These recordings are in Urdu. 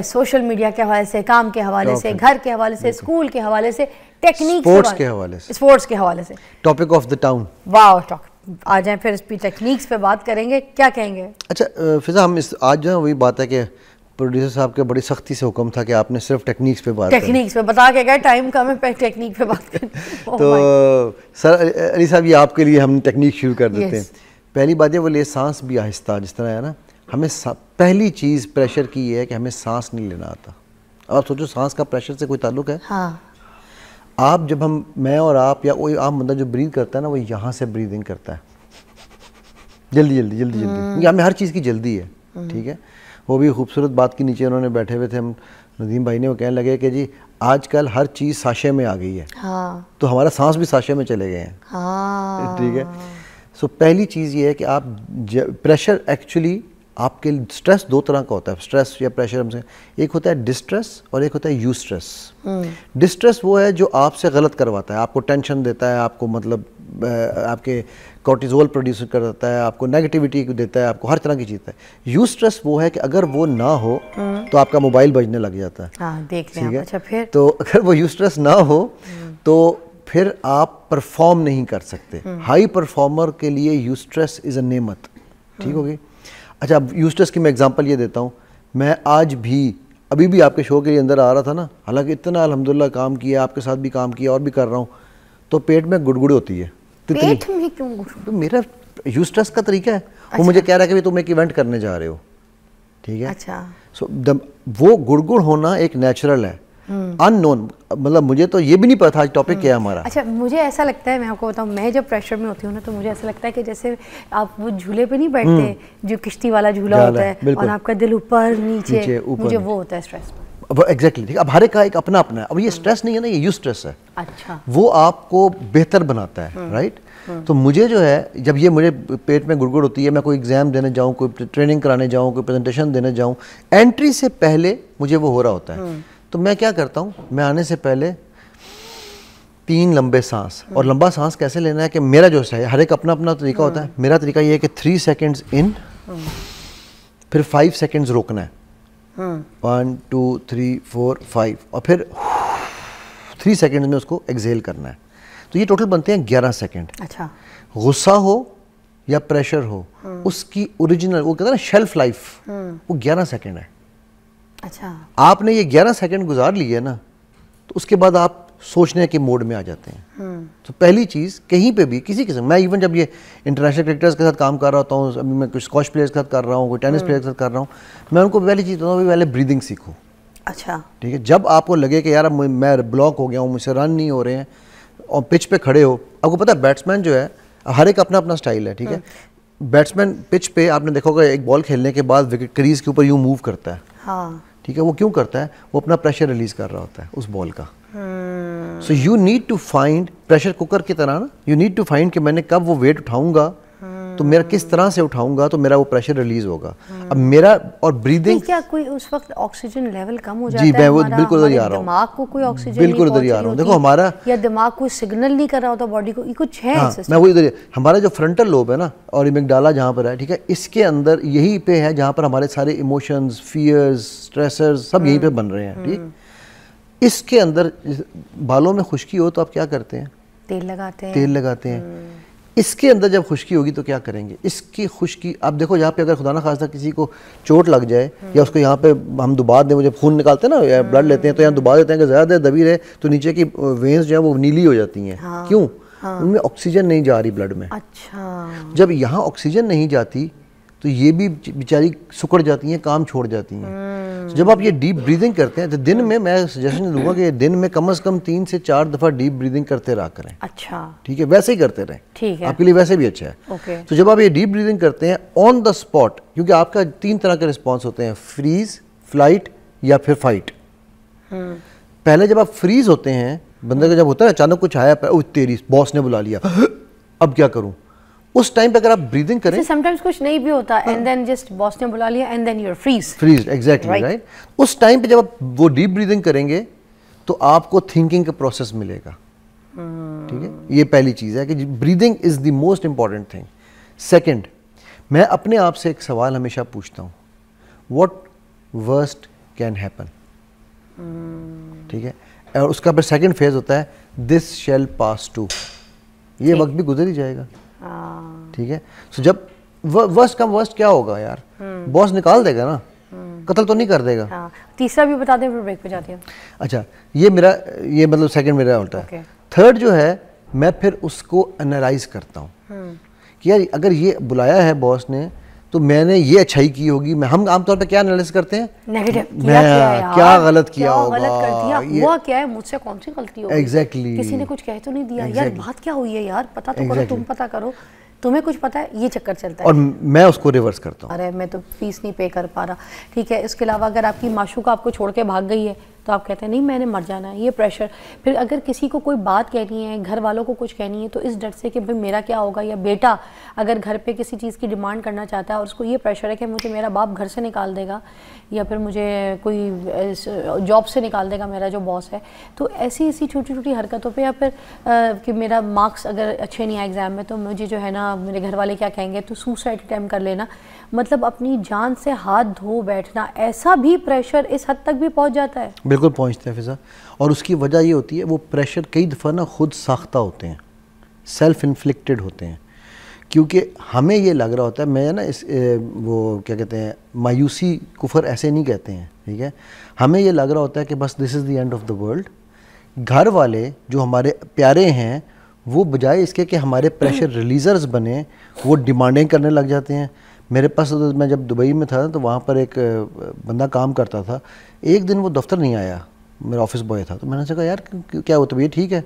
سوشل میڈیا کے حوالے سے, کام کے حوالے سے, گھر کے حوالے سے, اسکول کے حوالے سے, ٹیکنیک اسپورٹس کے حوالے سے, ٹاپک آف دا ٹاؤن. واو, آ جائیں پھر اس پہ ٹیکنیکس پہ بات کریں گے, کیا کہیں گے؟ اچھا فضا, ہم آج جو ہے وہی بات ہے کہ پروڈیوسر صاحب کے بڑی سختی سے حکم تھا کہ آپ نے صرف ٹیکنیکس پہ بات ٹیکنیکس پہ بتا کے گئے, ٹائم کم ہے, ٹیکنیک پہ بات کریں. تو سر علی صاحب, یہ آپ کے لیے ہم ٹیکنیک شروع کر دیتے ہیں. پہلی بات ہے وہ لے سانس بھی آہستہ, جس طرح ہے نا, ہمیں پہلی چیز پریشر کی یہ ہے کہ ہمیں سانس نہیں لینا آتا. آپ سوچو سانس کا پریشر سے کوئی تعلق ہے؟ ہاں. آپ جب میں اور آپ یا کوئی عام بندہ جو بریتھ کرتا ہے نا, وہ یہاں سے بریدنگ کرتا ہے جلدی جلدی جلدی جلدی, کیونکہ ہمیں ہر چیز کی جلدی ہے. ٹھیک ہے, وہ بھی خوبصورت بات کے نیچے انہوں نے بیٹھے ہوئے تھے ہم ندیم بھائی نے, وہ کہنے لگے کہ جی آج کل ہر چیز ساشے میں آ گئی ہے, تو ہمارا سانس بھی ساشے میں چلے گئے ہیں. ٹھیک ہے, سو پہلی چیز یہ ہے کہ آپ پریشر, ایکچولی آپ کے سٹریس دو طرح کا ہوتا ہے, سٹریس یا پریشر ہم سے, ایک ہوتا ہے ڈسٹریس اور ایک ہوتا ہے یو سٹریس. ڈسٹریس وہ ہے جو آپ سے غلط کرواتا ہے, آپ کو ٹینشن دیتا ہے, آپ کو مطلب آپ کے کورٹیزول پروڈیوس کرتا ہے, آپ کو نیگیٹیوٹی دیتا ہے, آپ کو ہر طرح کی چیز ہے. یو سٹریس وہ ہے کہ اگر وہ نہ ہو تو آپ کا موبائل بجنے لگ جاتا ہے. ٹھیک ہے, تو اگر وہ یو سٹریس نہ ہو تو پھر آپ پرفارم نہیں کر سکتے. ہائی پرفارمر کے لیے یو سٹریس از اے نعمت. ٹھیک ہوگی. اچھا, اب یو سٹریس کی میں ایگزامپل یہ دیتا ہوں. میں آج بھی ابھی بھی آپ کے شو کے لیے اندر آ رہا تھا نا, حالانکہ اتنا الحمدللہ کام کیا, آپ کے ساتھ بھی کام کیا اور بھی کر رہا ہوں, تو پیٹ میں گڑگڑ ہوتی ہے. پیٹ میں کیوں گڑگڑ؟ میرا یو سٹریس کا طریقہ ہے. وہ مجھے کہہ رہا ہے کہ تم ایک ایونٹ کرنے جا رہے ہو. ٹھیک ہے, اچھا, سو وہ گڑگڑ ہونا ایک نیچرل ہے, ان نون. مطلب مجھے تو یہ بھی نہیں پتا تھا آج ٹاپک کیا ہے ہمارا. اچھا, مجھے ایسا لگتا ہے, میں آپ کو بتاؤں, میں جب پریشر میں ہوتی ہوں نا, تو مجھے ایسا لگتا ہے کہ جیسے آپ وہ جھولے پہ نہیں بیٹھتے جو کشتی والا جھولا ہوتا ہے اور آپ کا دل اوپر نیچے, مجھے وہ ہوتا ہے اسٹریس. ایگزیکٹلی. اب ہر ایک کا ایک اپنا اپنا ہے. اب یہ اسٹریس نہیں ہے نا, یہ یو اسٹریس ہے. اچھا, وہ آپ کو بہتر بناتا ہے. رائٹ. تو مجھے جو ہے, جب یہ مجھے پیٹ میں گڑگڑ ہوتی ہے, میں کوئی ایگزام دینے جاؤں, کوئی ٹریننگ کرانے جاؤں, کوئی پریزنٹیشن دینے جاؤں, انٹری سے پہلے مجھے وہ ہو رہا ہوتا ہے. تو میں کیا کرتا ہوں, میں آنے سے پہلے 3 لمبے سانس. اور لمبا سانس کیسے لینا ہے کہ میرا جو ہے, ہر ایک اپنا اپنا طریقہ ہوتا ہے. میرا طریقہ یہ ہے کہ 3 سیکنڈز ان, پھر 5 سیکنڈز روکنا ہے. 1 2 3 4 5, اور پھر 3 سیکنڈز میں اس کو ایکزیل کرنا ہے. تو یہ ٹوٹل بنتے ہیں 11 سیکنڈ. اچھا, غصہ ہو یا پریشر ہو, اس کی اوریجنل, وہ کہتے ہیں نا شیلف لائف, وہ 11 سیکنڈ ہے. اچھا, آپ نے یہ 11 سیکنڈ گزار لیے نا, تو اس کے بعد آپ سوچنے کے موڈ میں آ جاتے ہیں. تو پہلی چیز کہیں پہ بھی کسی قسم, میں ایون جب یہ انٹرنیشنل کرکٹرز کے ساتھ کام کر رہا ہوتا ہوں, ابھی میں کچھ اسکواش پلیئرز کے ساتھ کر رہا ہوں, کوئی ٹینس پلیئرز کے ساتھ کر رہا ہوں, میں ان کو پہلی چیز بتاتا ہوں, پہلے بریدنگ سیکھو. اچھا, ٹھیک ہے. جب آپ کو لگے کہ یار میں بلاک ہو گیا ہوں, مجھ سے رن نہیں ہو رہے ہیں, اور پچ پہ کھڑے ہو, آپ کو پتہ ہے بیٹسمین جو ہے, ہر ایک اپنا اپنا سٹائل ہے. ٹھیک ہے. بیٹسمین پچ پہ آپ نے دیکھا ہوگا, ایک بال کھیلنے کے بعد وکٹ کریز کے اوپر یوں موو کرتا ہے. ہاں, ٹھیک ہے. وہ کیوں کرتا ہے؟ وہ اپنا پریشر ریلیز کر رہا ہوتا ہے اس بال کا. So you need to find, pressure cooker کی طرح نا, یو نیڈ ٹو فائنڈ کہ میں نے کب وہ ویٹ اٹھاؤں گا, تو میرا کس طرح سے اٹھاؤں گا تو میرا وہ پریشر ریلیز ہوگا. اب میرا اور بریدنگ, کیا کوئی اس وقت آکسیجن لیول کم ہو جاتا ہے؟ جی میں وہ بالکل ادھر آ رہا ہوں, دماغ کو کوئی آکسیجن بالکل ادھر آ رہا ہوں. دیکھو ہمارا, یا دماغ کوئی سگنل نہیں کر رہا ہوتا باڈی کو, یہ کچھ ہے میں وہی ادھر, ہمارا جو فرنٹل لوب ہے نا, اور ایمگڈالا جہاں پر ہے, ٹھیک ہے, اس کے اندر یہی پہ ہے جہاں پر ہمارے سارے ایموشنز, فیئرز, اسٹریسرز سب یہیں پہ بن رہے ہیں. ٹھیک. اس کے اندر بالوں میں خشکی ہو تو آپ کیا کرتے ہیں؟ تیل لگاتے ہیں. اس کے اندر جب خشکی ہوگی تو کیا کریں گے؟ اس کی خشکی, آپ دیکھو یہاں پہ اگر خدا نہ خواستہ کسی کو چوٹ لگ جائے, یا اس کو یہاں پہ ہم دبا دیں, وہ جب خون نکالتے ہیں نا یا بلڈ لیتے ہیں, تو یہاں دبا دیتے ہیں کہ زیادہ دیر دبی رہے تو نیچے کی وینز جو ہیں وہ نیلی ہو جاتی ہیں. کیوں؟ ان میں آکسیجن نہیں جا رہی بلڈ میں. اچھا, جب یہاں آکسیجن نہیں جاتی تو یہ بھی بیچاری سکڑ جاتی ہیں, کام چھوڑ جاتی ہیں. جب آپ یہ ڈیپ بریدنگ کرتے ہیں تو دن میں سجیشن دوں گا کہ دن میں کم از کم 3 سے 4 دفعہ ڈیپ بریدنگ کرتے رہا کریں. اچھا, ٹھیک ہے, ویسے ہی کرتے رہیں, ٹھیک ہے, آپ کے لیے ویسے بھی اچھا ہے. تو جب آپ یہ ڈیپ بریدنگ کرتے ہیں آن دا اسپاٹ, کیونکہ آپ کا 3 طرح کے رسپانس ہوتے ہیں, فریز, فلائٹ یا پھر فائٹ. پہلے جب آپ فریز ہوتے ہیں, بندے کا جب ہوتا ہے اچانک کچھ آیا, تیری باس نے بلا لیا, اب کیا کروں, اس ٹائم پہ اگر آپ بریدنگ کریں, سم ٹائمز کچھ نہیں بھی ہوتا, اینڈ دین جسٹ باس نے بلا لیا and then you are freeze. Exactly right. اس ٹائم پہ جب آپ وہ ڈیپ بریدنگ کریں گے تو آپ کو تھنکنگ کا پروسیس ملے گا. ٹھیک ہے, یہ پہلی چیز ہے کہ breathing is the most important thing. Second, میں اپنے آپ سے ایک سوال ہمیشہ پوچھتا ہوں, واٹ ورسٹ can happen. ٹھیک ہے. اور اس کا پھر سیکنڈ فیز ہوتا ہے this shall pass too. یہ وقت بھی گزر ہی جائے گا. ٹھیک ہے. سو جب ورسٹ کم ورسٹ کیا ہوگا یار, باس نکال دے گا نا, قتل تو نہیں کر دے گا. تیسرا بھی بتا دیں پھر بریک پہ جاتے ہیں. اچھا, یہ میرا یہ مطلب سیکنڈ میرا ہوتا ہے. تھرڈ جو ہے میں پھر اس کو انالائز کرتا ہوں کہ یار اگر یہ بلایا ہے باس نے تو میں نے یہ اچھائی کی ہوگی. ہم عام طور پہ کیا انالائز کرتے ہیں, نیگیٹو, کیا غلط کیا ہوگا, ہوا کیا ہے, مجھ سے کون سی غلطی ہوگی, ایگزیکٹلی کسی نے کچھ کہہ تو نہیں دیا, یار بات کیا ہوئی ہے یار, پتہ تو کرو, تم پتہ کرو, تمہیں کچھ پتہ ہے, یہ چکر چلتا ہے. اور میں اس کو ریورس کرتا ہوں, ارے میں تو فیس نہیں پے کر پا رہا. ٹھیک ہے. اس کے علاوہ اگر آپ کی معشوقہ آپ کو چھوڑ کے بھاگ گئی ہے تو آپ کہتے ہیں نہیں میں نے مر جانا ہے, یہ پریشر. پھر اگر کسی کو کوئی بات کہنی ہے, گھر والوں کو کچھ کہنی ہے, تو اس ڈر سے کہ بھئی میرا کیا ہوگا, یا بیٹا اگر گھر پہ کسی چیز کی ڈیمانڈ کرنا چاہتا ہے اور اس کو یہ پریشر ہے کہ مجھے میرا باپ گھر سے نکال دے گا یا پھر مجھے کوئی جاب سے نکال دے گا میرا جو باس ہے, تو ایسی چھوٹی چھوٹی حرکتوں پہ, یا پھر کہ میرا مارکس اگر اچھے نہیں آئے ایگزام میں تو مجھے جو ہے نا میرے گھر والے کیا کہیں گے, تو سوسائڈ اٹیمپٹ کر لینا, مطلب اپنی جان سے ہاتھ دھو بیٹھنا, ایسا بھی پریشر اس حد تک بھی پہنچ جاتا ہے. بالکل پہنچتا ہے فضا. اور اس کی وجہ یہ ہوتی ہے وہ پریشر کئی دفعہ نا خود ساختہ ہوتے ہیں, سیلف انفلکٹڈ ہوتے ہیں, کیونکہ ہمیں یہ لگ رہا ہوتا ہے, میں نا وہ کیا کہتے ہیں مایوسی کفر ایسے نہیں کہتے ہیں, ٹھیک ہے, ہمیں یہ لگ رہا ہوتا ہے کہ بس this is the end of the world. گھر والے جو ہمارے پیارے ہیں وہ بجائے اس کے کہ ہمارے پریشر ریلیزرز بنے, وہ ڈیمانڈنگ کرنے لگ جاتے ہیں. میرے پاس میں جب دبئی میں تھا تو وہاں پر ایک بندہ کام کرتا تھا, ایک دن وہ دفتر نہیں آیا, میرا آفس بوائے تھا, تو میں نے کہا یار کیا ہوا, طبیعت ٹھیک ہے؟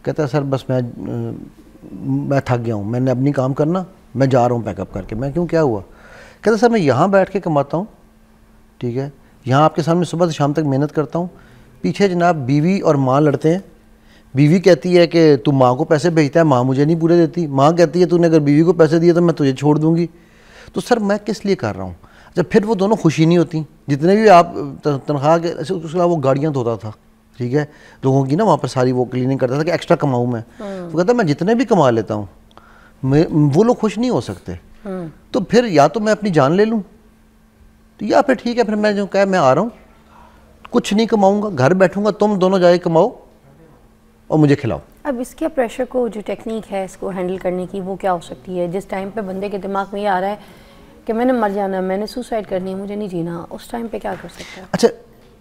کہتا ہے سر بس میں تھک گیا ہوں, میں نے اپنی کام کرنا, میں جا رہا ہوں پیک اپ کر کے. میں کیوں, کیا ہوا؟ کہتا سر میں یہاں بیٹھ کے کماتا ہوں, ٹھیک ہے, یہاں آپ کے سامنے صبح سے شام تک محنت کرتا ہوں, پیچھے جناب بیوی اور ماں لڑتے ہیں. بیوی کہتی ہے کہ تو ماں کو پیسے بھیجتا ہے, ماں مجھے نہیں پورے دیتی, ماں کہتی ہے تو نے اگر بیوی کو پیسے دیے تو میں تجھے چھوڑ دوں گی. تو سر میں کس لیے کر رہا ہوں؟ اچھا پھر وہ دونوں خوشی نہیں ہوتی, جتنے بھی آپ تنخواہ کے, اس کے علاوہ وہ گاڑیاں دھوتا تھا, ٹھیک ہے, لوگوں کی نا وہاں پر ساری وہ کلیننگ کرتا تھا کہ ایکسٹرا کماؤں میں. تو کہتا ہے میں جتنے بھی کما لیتا ہوں, وہ لوگ خوش نہیں ہو سکتے, تو پھر یا تو میں اپنی جان لے لوں, تو یا پھر ٹھیک ہے پھر میں جو کہا میں آ رہا ہوں, کچھ نہیں کماؤں گا, گھر بیٹھوں گا, تم دونوں جائے کماؤ اور مجھے کھلاؤ. اب اس کے پریشر کو جو ٹیکنیک ہے اس کو ہینڈل کرنے کی وہ کیا ہو سکتی ہے؟ جس ٹائم پہ بندے کے دماغ میں یہ آ رہا ہے کہ میں نے مر جانا, میں نے سوسائڈ کرنی ہے, مجھے نہیں جینا, اس ٹائم پہ کیا کر سکتا ہے؟ اچھا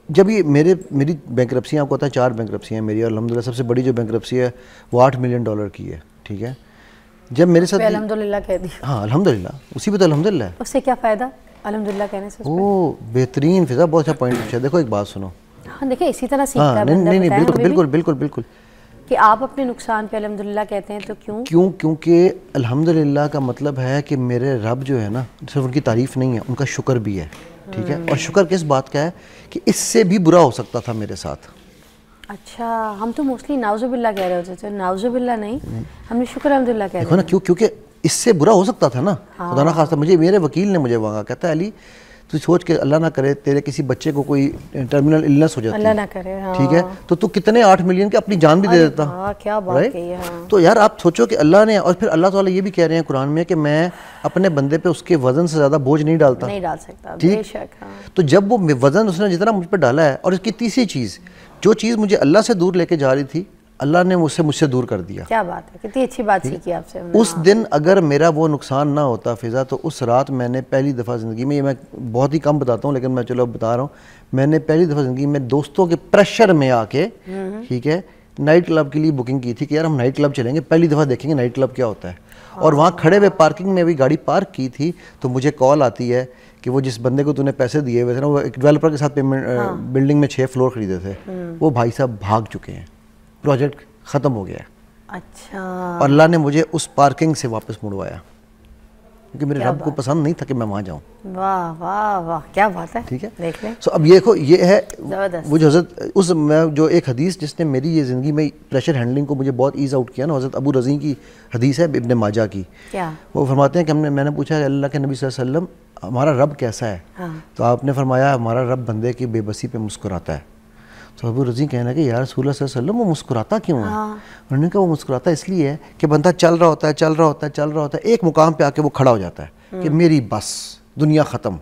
جب یہ میری بینکرپسی, آپ کو پتا ہے 4 بینکرپسی ہیں میری, اور الحمدللہ سب سے بڑی جو بینکرپسی ہے وہ $8 ملین کی ہے, ٹھیک ہے. جب میرے ساتھ الحمدللہ کہہ دی, ہاں الحمدللہ, اسی پہ تو الحمدللہ ہے. اس سے کیا فائدہ الحمدللہ کہنے سے؟ او بہترین فضا, بہت اچھا پوائنٹ پوچھا. دیکھو ایک بات سنو, ہاں دیکھیں اسی طرح سیکھتا ہے بندہ. نہیں بالکل کہ آپ اپنے نقصان پہ الحمدللہ کہتے ہیں, تو کیونکہ الحمدللہ کا مطلب ہے کہ میرے رب جو ہے نا, صرف ان کی تعریف نہیں ہے, ان کا شکر بھی ہے, ٹھیک ہے. اور شکر کس بات کا ہے کہ اس سے بھی برا ہو سکتا تھا میرے ساتھ. اچھا ہم تو موسٹلی نعوذ باللہ کہہ رہے ہوتے تھے, نعوذ باللہ نہیں, ہم نے شکر الحمدللہ کہہ رہے ہیں. کیونکہ اس سے برا ہو سکتا تھا نا, خدا نہ خواستہ. مجھے میرے وکیل نے مجھے وہاں کہتا ہے علی تو سوچ کے اللہ نہ کرے تیرے کسی بچے کو کوئی ٹرمینل النس ہو جاتی ہے, اللہ نہ کرے, ٹھیک ہے, تو کتنے 8 ملین کے اپنی جان بھی دے دیتا. کیا بات کہی ہے. تو یار آپ سوچو کہ اللہ نے, اور پھر اللہ تعالیٰ یہ بھی کہہ رہے ہیں قرآن میں کہ میں اپنے بندے پہ اس کے وزن سے زیادہ بوجھ نہیں ڈالتا, نہیں ڈال سکتا, بے شک. تو جب وہ وزن اس نے جتنا مجھ پہ ڈالا ہے, اور اس کی تیسری چیز, جو چیز مجھے اللہ سے دور لے کے جا رہی تھی, اللہ نے مجھ سے دور کر دیا. کیا بات ہے, کتنی اچھی بات سیکھی آپ سے. اس دن اگر میرا وہ نقصان نہ ہوتا فضا, تو اس رات میں نے پہلی دفعہ زندگی میں, یہ میں بہت ہی کم بتاتا ہوں لیکن میں چلو بتا رہا ہوں, میں نے پہلی دفعہ زندگی میں دوستوں کے پریشر میں آ کے, ٹھیک ہے, نائٹ کلب کے لیے بکنگ کی تھی کہ یار ہم نائٹ کلب چلیں گے, پہلی دفعہ دیکھیں گے نائٹ کلب کیا ہوتا ہے. اور وہاں کھڑے ہوئے پارکنگ میں بھی گاڑی پارک کی تھی, تو مجھے کال آتی ہے کہ وہ جس بندے کو تو نے پیسے دیے ہوئے تھے نا, وہ ایک ڈیولپر کے ساتھ پیمنٹ بلڈنگ میں 6 فلور خریدے تھے, وہ بھائی صاحب بھاگ چکے ہیں, پروجیکٹ ختم ہو گیا ہے. اچھا. اور اللہ نے مجھے اس پارکنگ سے واپس مڑوایا, کیونکہ میرے رب کو پسند نہیں تھا کہ میں وہاں جاؤں. واہ واہ واہ, کیا بات ہے, ٹھیک ہے. دیکھ لیں. سو اب یہ دیکھو, یہ ہے وہ جو حضرت اس میں جو ایک حدیث جس نے میری یہ زندگی میں پریشر ہینڈلنگ کو مجھے بہت ایز آؤٹ کیا نا, حضرت ابو رضی کی حدیث ہے ابن ماجہ کی. کیا وہ فرماتے ہیں کہ میں نے پوچھا کہ اللہ کے نبی صلی اللہ علیہ وسلم ہمارا رب کیسا ہے, تو آپ نے فرمایا ہمارا رب بندے کی بے بسی پہ مسکراتا ہے. تو ابو رضی کہنا کہ یا رسول اللہ صلی اللہ علیہ وسلم وہ مسکراتا کیوں ہے؟ انہوں نے کہا وہ مسکراتا اس لیے ہے کہ بندہ چل رہا ہوتا ہے, ایک مقام پہ آ کے وہ کھڑا ہو جاتا ہے کہ میری بس دنیا ختم,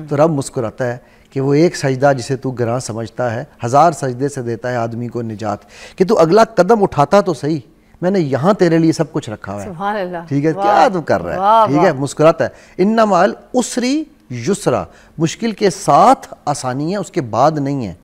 تو رب مسکراتا ہے کہ وہ ایک سجدہ جسے تو گراں سمجھتا ہے 1000 سجدے سے دیتا ہے آدمی کو نجات. کہ تو اگلا قدم اٹھاتا تو صحیح, میں نے یہاں تیرے لیے سب کچھ رکھا ہوا ہے. سبحان اللہ. ٹھیک ہے, کیا تو کر رہا ہے, ٹھیک ہے, مسکراتا ہے. ان مع العسر یسرا, مشکل کے ساتھ آسانی ہے, اس کے بعد نہیں ہے.